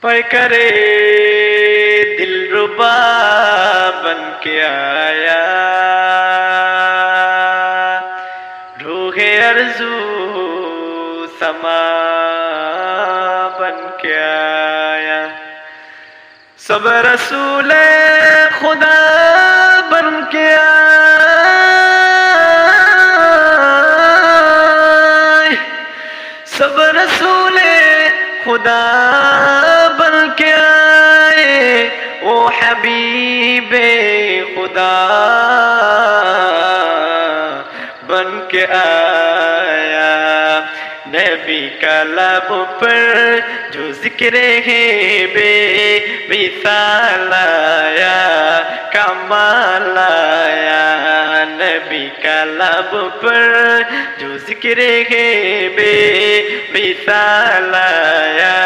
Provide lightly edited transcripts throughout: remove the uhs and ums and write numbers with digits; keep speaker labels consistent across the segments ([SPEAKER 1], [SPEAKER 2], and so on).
[SPEAKER 1] پر کرے دلربا بن کے آیا، روح ارزو سما بن کے آیا، سب رسول خدا بن کے آئے، سب رسول خدا بن کے آئے، او حبیب خدا بن کے آیا، نبی کا لب پر جو ذکر ہے بے مثال آیا، کمال آیا، نبی کا لب پر جو ذکر ہے بے مثال آیا،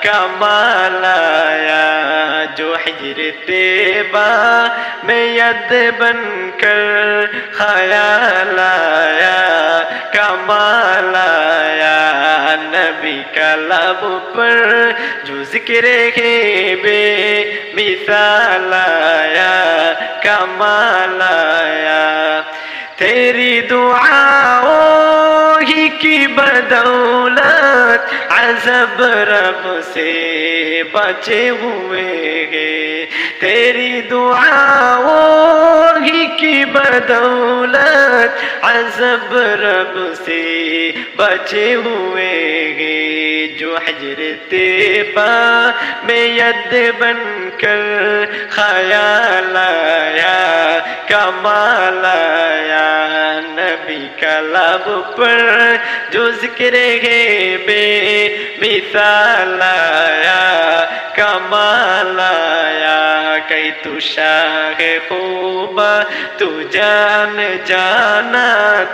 [SPEAKER 1] کمال آیا، جو حجر طیبہ میں ید بن کر خیال آیا، کمال آیا، نبی کا لب پر جو ذکر ہے بے مثال آیا، کمال آیا، تیری دعاؤں ہی کی بدولت عذاب رب سے بچے ہوئے ہیں، تیری دعاؤں ہی کی بدولت عذاب رب سے بچے ہوئے ہیں، جو حجر طیبہ میں ید بن کر خیال آیا، کمال آیا، نبی کا لب پر جو ذکر ہے بے مثال آیا، کمال آیا، کئی تو شاہ خوبا تو جان جانا،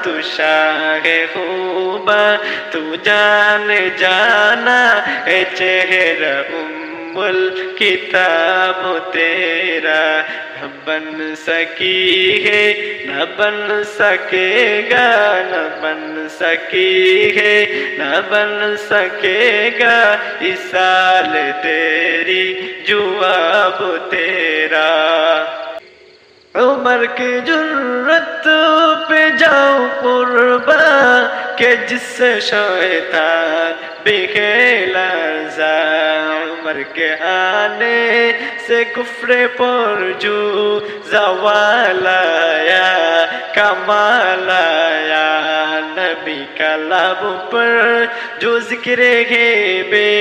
[SPEAKER 1] تو شاہ خوبا تو جان جانا، اے چہرہ الکتاب تیرا نہ بن سکی ہے، نہ بن سکے گا، نہ بن سکی ہے، نہ بن سکے گا، اس سال تیری جواب تیرا، عمر کی جرت پہ جاؤ قرباں کہ جس سے شیطان بکھیلا جا، عمر کے آنے سے کفر پرجو زوال آیا، کمال آیا، نبی کا لب پر جو ذکر ہے بے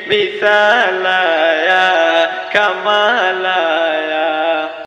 [SPEAKER 1] مثال آیا،